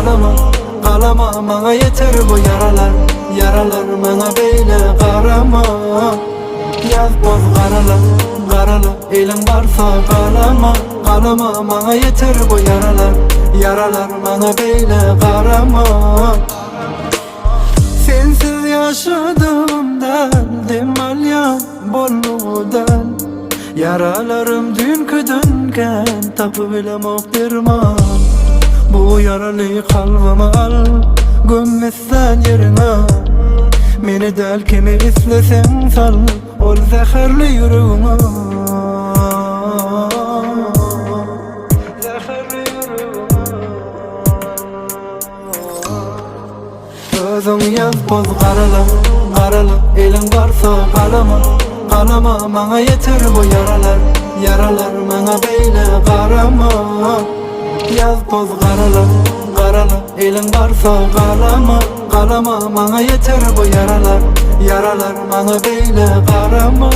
kalama, kalama. Bana yeter bu yaralar, yaralar. Bana beyle karama. Yaz boz karala, karala. Elin varsa kalama, kalama. Bana yeter bu yaralar, yaralar. Bana beyle karama. Sensiz yaşadığımdan demalyan bolluğudan yaralarım dünkü dönken tapı bilem okdirman. Bu yaralı kalbimi al, gömmezsen yerine. Meni del kimi islesen sal, ol zehirli yüreğime. Özün yaz boz karala, karala. Elin varsa kalama, kalama. Bana yeter bu yaralar, yaralar. Bana beyle karama. Yaz boz karala, karala. Elin varsa kalama, kalama. Bana yeter bu yaralar, yaralar. Bana beyle karama.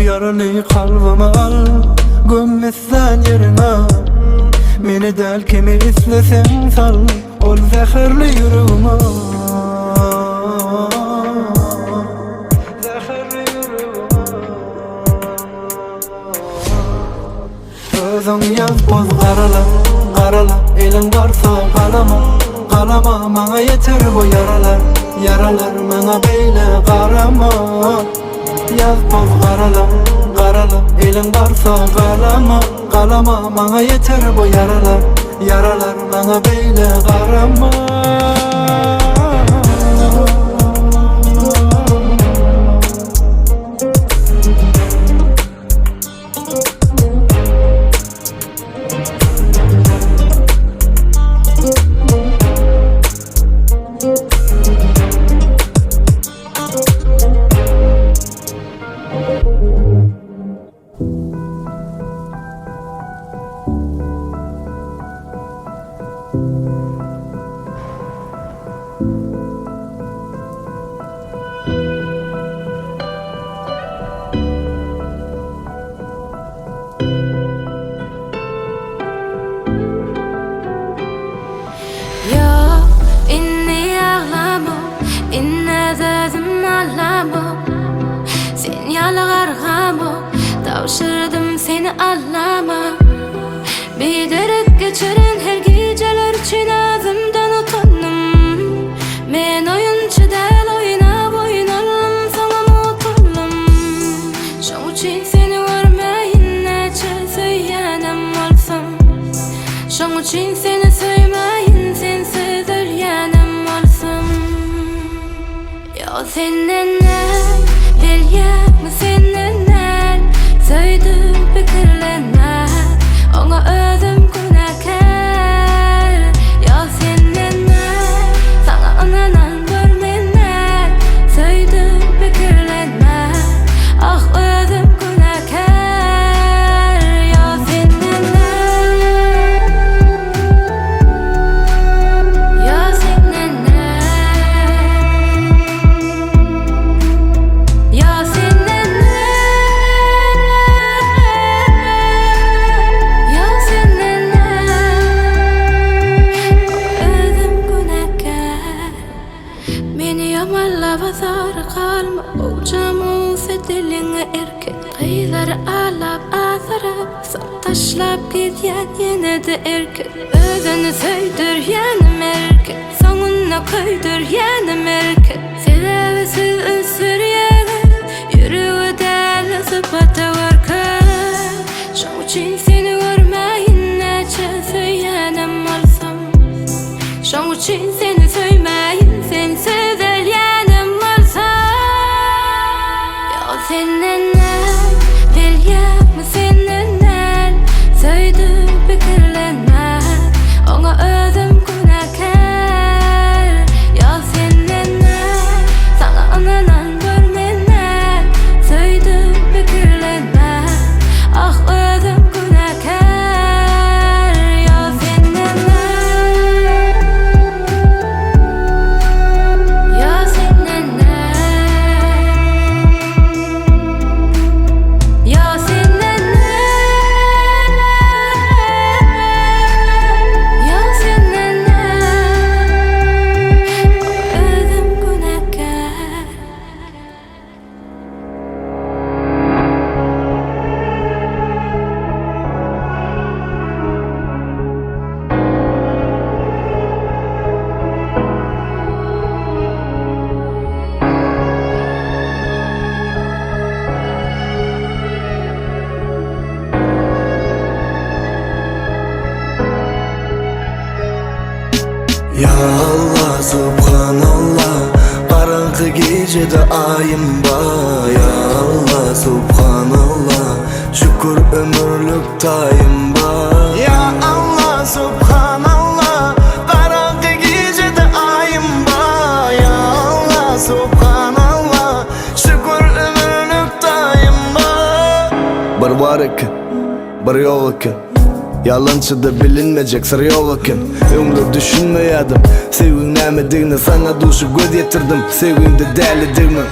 Yaralı kalbimi al, gömmezsen yerine. Meni del kimi islesen sal, ol zehirli yüreğime. Özün yaz boz karala, karala. Elin varsa kalama, kalama. Bana yeter bu yaralar, yaralar. Bana beyle karama. Yaz boz karala, karala. Elin varsa kalama, kalama. Bana yeter bu yaralar, yaralar. Bana beyle karama. Sen yalvargamo, tavşırdım seni allama. Bilerek geçiren her geceler için ağzımdan utandım. Men oyuncu del oynab oynarım, sana mutlum. Şoň üçin seni görmeyin neçe söylenem olsam. Şoň üçin seni söylemeyin sensiz ölýänem olsam. Yo senden bilýärmi senden söýdüm pikirlenme. Oňa özüm günäkär. Yo senden saňa ananan görmenme. Söýdüm pikirlenme. Ah özüm günäkär. Yo senden yo senden yo senden yo senden özüm günäkär. Meni yamallap azar kalma, ojamy sediliňe erkek. Gyýlary alap azarap, taşlap gidýän ýene-de erkek. Özüni söýdürýänem erkek, soňuna köýdürýänem erkek. Sebäbisiz ünsürýänem, ýüregi däl sıpata barkak. Şoň üçin seni görmeyin neçe söylenem olsam. Şoň üçin seni söylemeyin sensiz ölýänem olsam. Yo senden bilýärmi senden söýdüm pikirlenme. Oňa özüm günäkär. Yo senden saňa ananan görmenme. Söýdüm Ya Allah subhanallah, qarаңғы gecede ayım var. Ya Allah subhanallah, şükür ömürlük tayım var. Ya Allah subhanallah, qarаңғы gecede ayım var. Ya Allah subhanallah, şükür ömürlük tayım var. Bir var ekan, bir yok ekan, yalançıda bilinmeyecek sır yok ekan. Ömrü düşünmeyedim, sevgin nämedigini sana duşu göz yetirdim. Sevginde dälidigini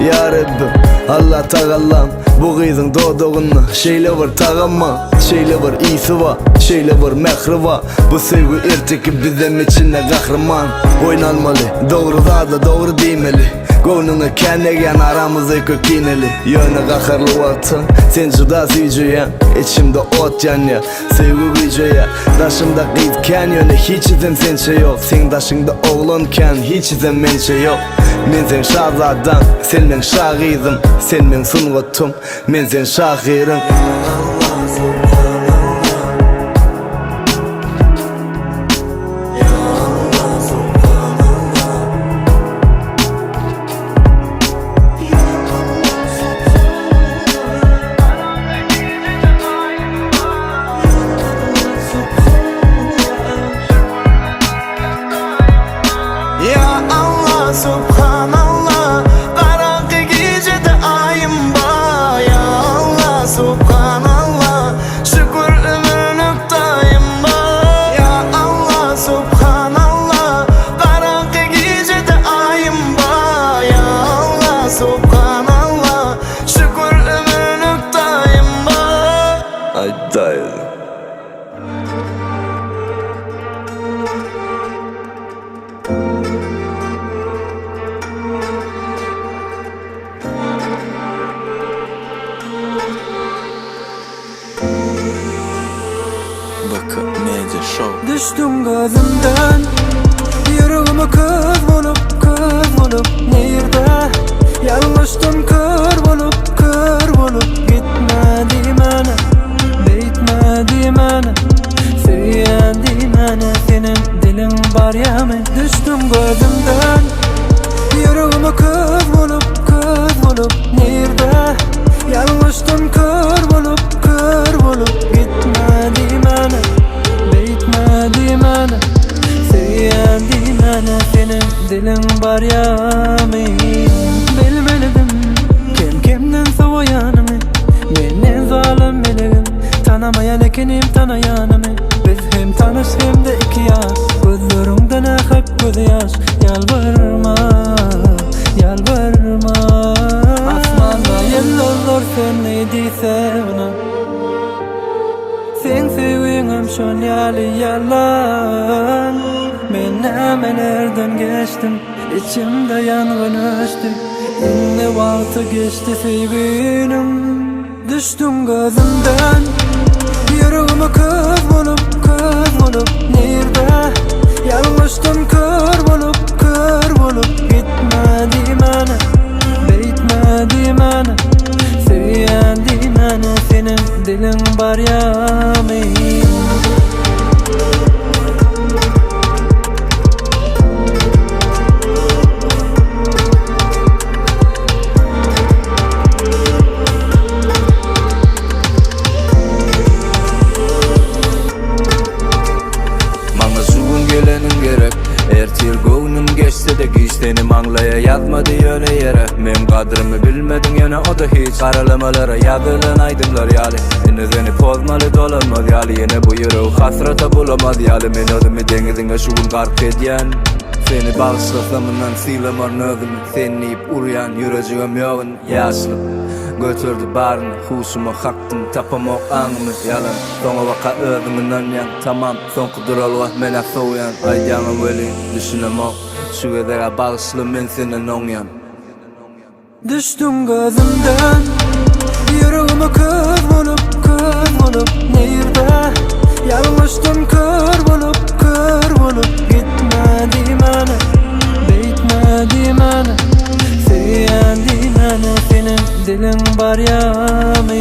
ya Rabbim, Allah Tağalam, bu kızın doğduğunu şeyle var tağama, şeyle var iyisi var, şeyle var mehri var. Bu sevgi erteki bizim içinde kahraman oynanmalı, doğru da doğru demeli. Gönlüne kendegen aramızda kökineli. Yönü kahırlı vaktın, sen juda süyceyen, içimde ot yanıyor, sevgi gücüye. Daşımda kıyıtken yönü hiç izin sençe yok. Sen daşında oğlanken hiç izin mençe yok. Men sen şahzadan, sen men şahidim, sen men sungutum, men sen şahirim. Subhanallah, qarаңғы gecede ayım var. Ya Allah subhanallah, şükür ömürlük tayım var. Ya Allah subhanallah, qarаңғы gecede ayım var. Ya Allah subhanallah, şükür ömürlük tayım var. Ay dayı. Düştüm gözümden, yüreğime kız bulup nerede? Yanlıştım kör bulup gitmedi mana, bitmedi mana, söylendi mana senin dilin var ya mı? Düştüm gözümden, yüreğime kız bulup nerede? Yanlıştım kör bulup gitmedi mana, bitmedi mana, söylendi mana senin dilin var ya mı? Bilmelidim kim kimden soğuyanımı, benden zalim biligim, tanımayan ekinim tanıyanımı. Biz hem tanış hem de iki yaş, gözlerimden akıp göz yaş. Yalvarma, yalvarma, asmanda yıldızlar sönmediyse ona. Sen sevginim şon yali yalan, men nemelerden geçtim, içimde yangın açtı. Yine vakti geçti sevgilim. Düştüm gözümden, yüreğime kız bulup nerede? Yanlıştım kör bulup gitmedi mana, bitmedi mana, söylendi mana senin dilin var ya mı? Ertir göğnüm geçse de giystenim anlaya yatmadı yöne yere. Men kadrımı bilmedin yine o da hiç. Karalamalara yazılan aydınlar yali, yine seni pozmalı dolanmaz yali. Yine bu yüreği hasrata bulamaz yali. Men ödümü denizine şu gün garp ediyen, seni bağışlaslamından silemar nözümü. Sen deyip uruyan yüreğim yoğun yaşlı, götürdü barını, huşuma haktım, tapamak anımı yalan. Sonra vaka özümünden yan, tamam, son kuduralı mena soğuyan. Aydanım veli, düşünemok, şu gedere bağışlı men senin onyan. Düştüm gözümden, yüreğime kız bulup nerede? Yanlıştım kör bulup gitmedi mana, bitmedi mana, söylendi mana senin dilin var ya mı?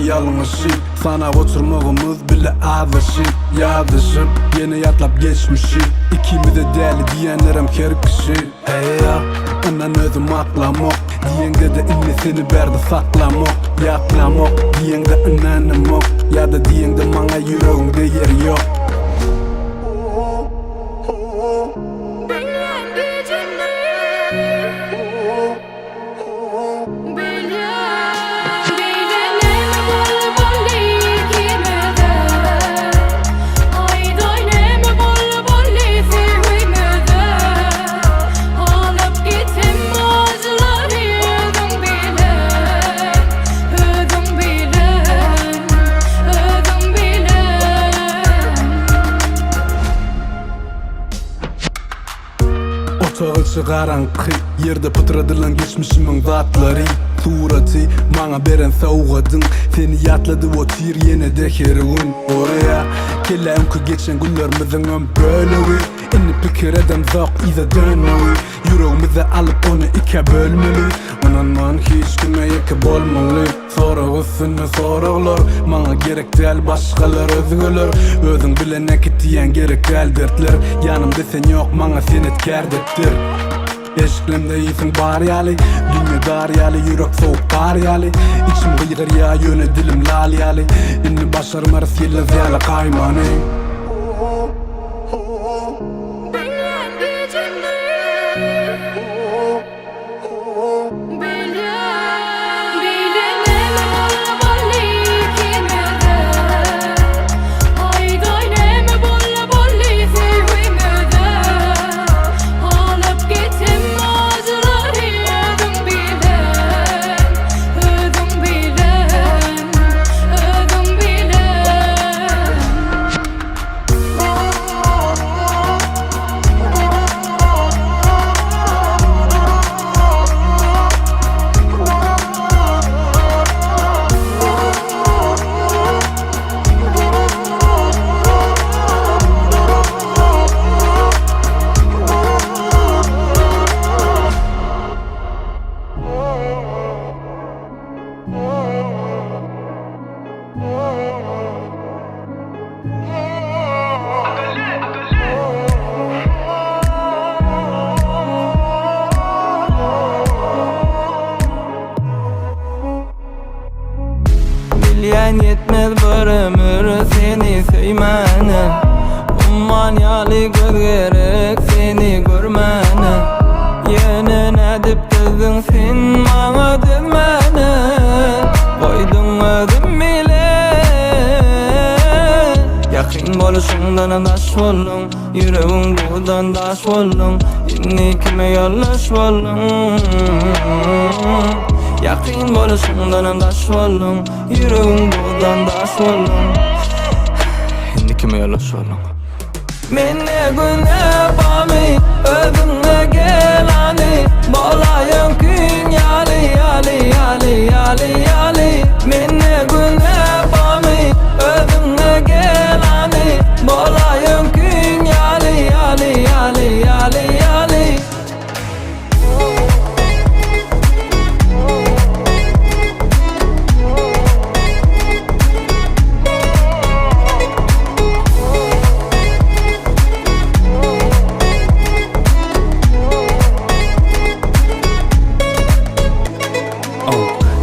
yeni yalnızlık. Sana oturmağımız bile adaşı. Yadışım yeni yatlap geçmişi. İkimiz de deli diyenlerim her kişi. Hey ya anan özüm atlamak. Diyenge de inni seni berdi saklamak. Yaklamak diyenge ananımak. Ya da diyenge mana yüreğimde yer yok. Otağıçı karanqı yerde pıtradılan geçmişimin zatları. Suratı bana beren soğudun. Seni yatladı o tir yine de herun. Oraya kelle önkü geçen günlerimizin ön bölüğü. İnni pikir edem zok ize dönüğü. Yüreğimize alıp onu iki bölmeli. Onanman hiç kime yeke bolmalı. Soru üstüne sorular. Bana gerek değil başkalar özgürler. Özün bilenek etiyen gerek değil dertler. Yanımda sen yok bana sen etkerdirtir. Eşklimde iyisin bari yali. Dünya dar yali, yürek soğuk kar yali. İçim gıyır ya yöne dilim lal yali. İnni başarım arası yelle ziyala kaymani. Bilyen yetmez bir ömür seni söymene. Umman yali göz gerek seni görmene. Yine ne dip düzdün sen bana demene. Koydun özüm bile. Yakın boluşundan daş oldun. Yüreğin buğdan daş oldun. İnni kime yollaş oldun. Yakın boluşundan daş oldun. Yüreğin buğdan daş oldun. İnni kime yollaş oldun. Menne güne bami özüne gelani. Bolayın gün yali yali yali yali yali. Menne güne bami özüne gelani. Bolayın gün yali yali yali yali yali.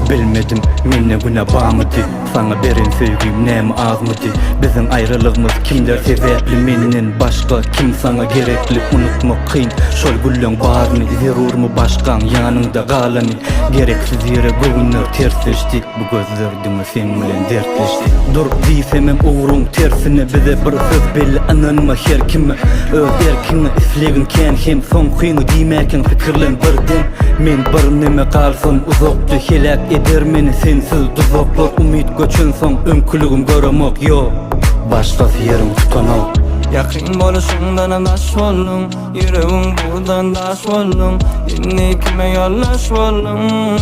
Bilmedim minne güne bağmıdı. Sana berin sevgim nemi azmıdı. Bizim ayrılığımız kimler sebepli. Minnin başka kim sana gerekli. Unutmak kıyın şol güllön bağrını. Zerur mu başkan yanında galani. Gereksiz yere günler tersleşti. Bu gözlerdime sen bilen dertleşti. Dur diysemem uğrun tersine. Bize bir söz belli ananma her kime. Öz erkine islegin ken hem son kıyını diymeken fikirlen birden. Men bir neme kalsam uzakta helak eder meni sensiz tuzaklar. Umid göçün son ömkülügüm göremek yok. Başkası yerim tutanak. Yakın boluşundan daş oldun. Yüreğin buğdan daş oldun. İnni kime yollaş oldun.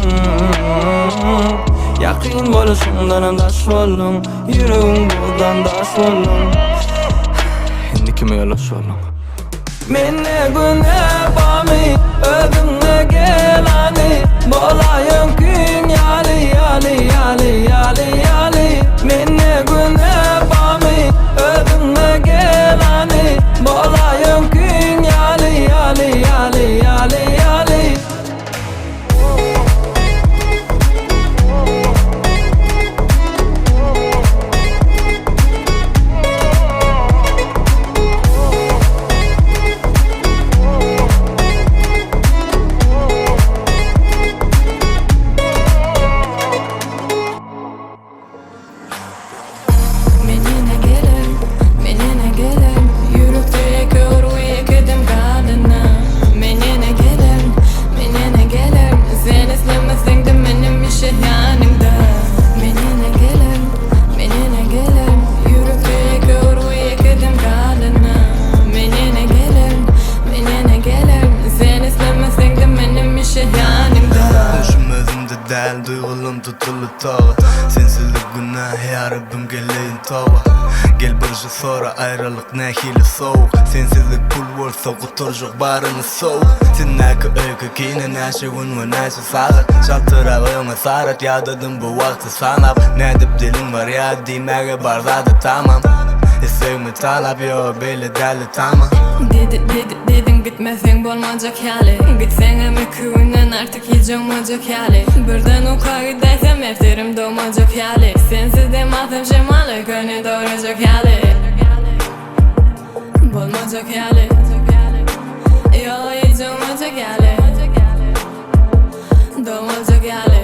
Yakın boluşundan daş oldun. Yüreğin buğdan daş oldun. İnni kime yollaş oldun. Menne güne bami özüne gelani. Bolayın gün yali yali yali yali yali. Canım tutuldu tağa Sensizlik günah ya Rabbim geleyin tağa Gel bir şey sonra ayrılık nehili soğuk Sensizlik pul olsa kuturcuk barını soğuk Sinnaki öykü kine neşe gün ve neşe sağır Şaltırağına sarat ya dedim bu vakti sanap Ne dip dilin var ya demeye barzadı tamam Sevme talap yo belli deli tamam Dedim gitmesen bolmacak hali Gitsen hem 2 günden artık hiç olmacak hali Birden o kayıdaysam efterim doğmacak hali Sensiz de matım şemalı gönlü doğrayacak hali Bolmacak hali Yo hiç olmacak hali Doğmacak hali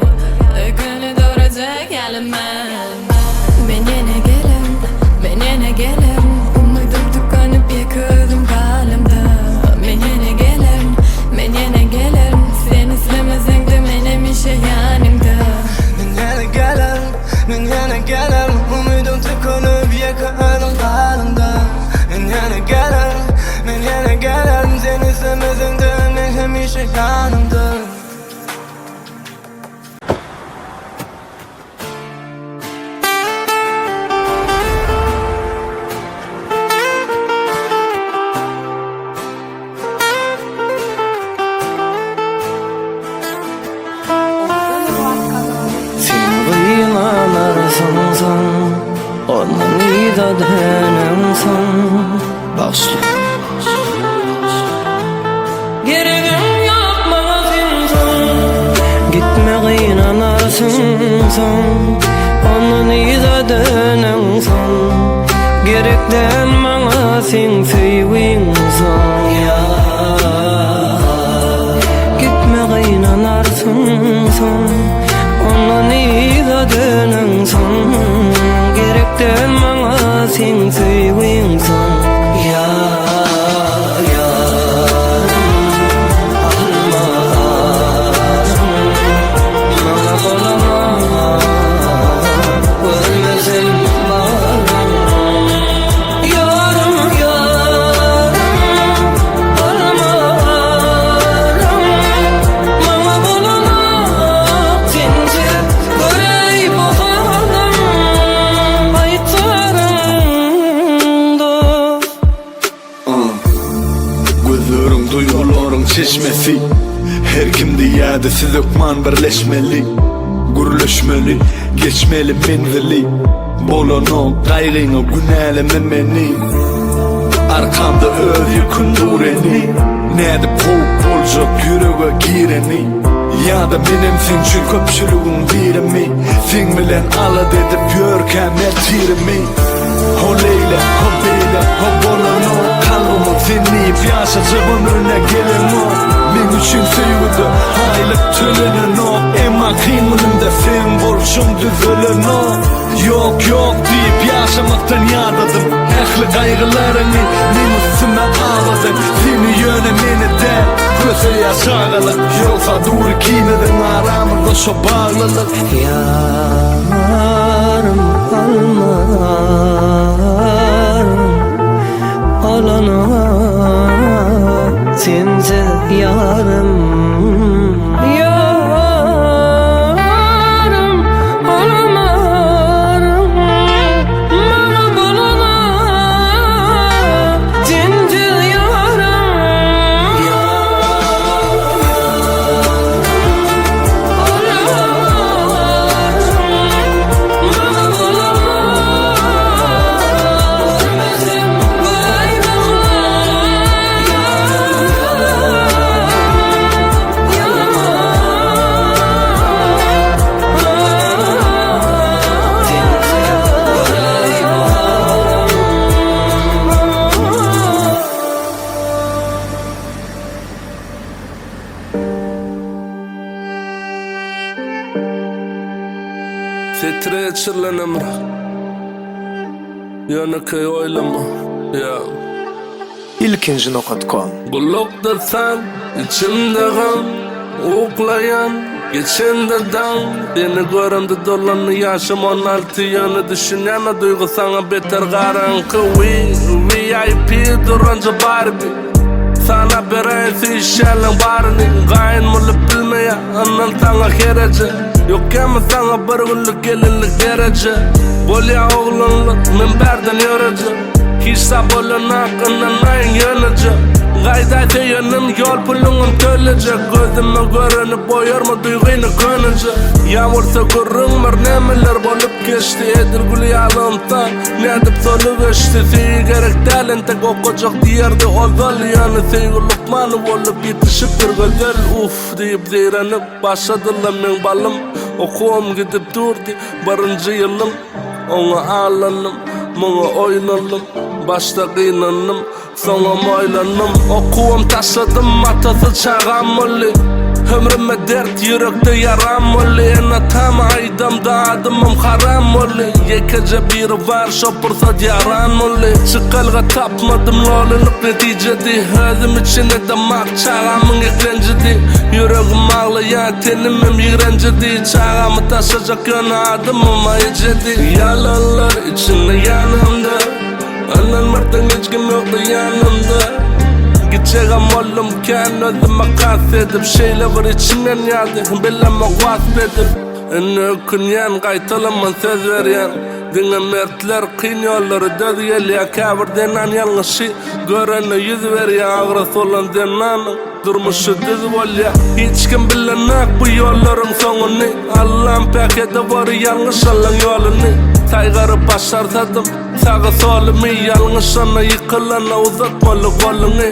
Gönlü doğrayacak hali Ben yine gelem Ben yine gelem Umudum tükenip yıkıldım kalımda Ben yine gelem Ben yine gelem Sen istemesen de benim işe yanımda Ben yine gelem Ben yine gelem Umudum tükenip yıkıldım kalımda Ben yine gelem Ben yine gelem Sen istemesen de benim işe yanımda Onun ida dönensen Başla Gereğim yok bana zinsan Gitme inanarsın sen Onun ida dönensen Gerekten bana sen sevginsan Ya Gitme inanarsın sen Onun ida dönensen Gerekten bana sen sevginsan Ya çeşmesi Her kimde yada siz okman birleşmeli Gürleşmeli, geçmeli menzili Bolonu, kaygını günahlememeni Arkamda öz yükün dureni Nede pol olacak yüreğe gireni Ya da benim sen için köpçülüğün birimi Sen bilen ala dedip yörken ertirimi O leyle, o beyle, o bolonu Kalbımı dinleyip yaşayacağımın önüne gelin o Men için sevgide haylık tölenen o Emma kıyımında sen borçum düzelen o Yok yok deyip yaşamaktan yadadım Ehli kaygılarını men üstüme ağladım Seni yönemeni de köse yaşağılık Yoksa dur kineden aramında şu bağlılık Yarım olana sense yarım Titre çırlanım Yanıkı oylama Ya İlkinci nokta.com Gullukta sen içimde gam Uklayan geçende dam Beni görümde dolanı yaşam 16 yanı düşünen duygu sana beter garankı VIP duranca Barbie Sana beren seyşelin barını Gayn mulu bilmeye annan sana kerece Yok emi sana bir günlük gelinlik derece Bolya oğlunluk men berden yörece Hissa bolunak ınanayın yönece Gayda teyenim yol pulunum tölecek Gözüme görünüp boyarma duyguynu könecek Yağmursa görünmür nemeler bolup geçti Edirgülü yalımdan nedip solu geçti Seyi gerek delin tek okacak diyerde ozal Yani seyi lukmanı olup yetişip bir güzel Uf deyip zeyrenip başladılar men balım Okuğum gidip durdu barıncı yılım Ona ağlanım, ona oynanım Başta kıynanım, sonra moylanım Okuğum taşladım, atası çağam oli Ömrüme dert, yürekte yaram oli Ena tam aydamda adımım haram oli Yekece biri var, şopursa yaran oli Çıkalga tapmadım, loluluk neticedi Özüm içine damak, çağamın eklencedi Yüreğim ağlayan, tenimim yigrencedi Çağamı taşacak yöne adımım ayıcedi Yalanlar içinde yanımda Anan martan hiç kim yoktu yanımda Gideceğim oğlumken özüme kahsedip Şeyle var içimden yazdı bileme vasfedip Ökünyen kaytalaman söz veriyen Dine mertler kıyın yolları döz geliyor Kabir denen yanlışı görene yüz veriyor Ağrısı olan denanın durmuşu düz bolya Hiç kim bilenek bu yolların sonunu Allah'ın pekede var yanlış alan yolunu Saygarı başartadım sağı solumu Yanlış ana yıkılana uzatmalı kolunu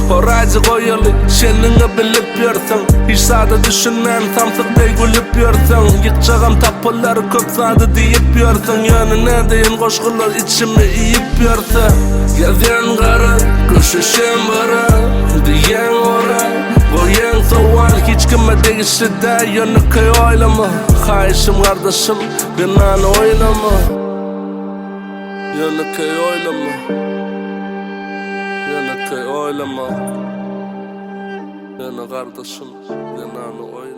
Horacı koyalı şenini bilip yersen Hiç sade düşünen samsık bey gülüp yersen Yıkacağım tapıları köp sade deyip yersen Yönüne deyin koşkular içimi iyip yersen Gezen kara, kışışın bara Diyen ora, boyen soğan Hiç kime değişti de yönü köy oylama Kayışım kardeşim, gınan oynama Yönü köy oylama Yönü köy oylama Yönü kardeşim, gınan oylama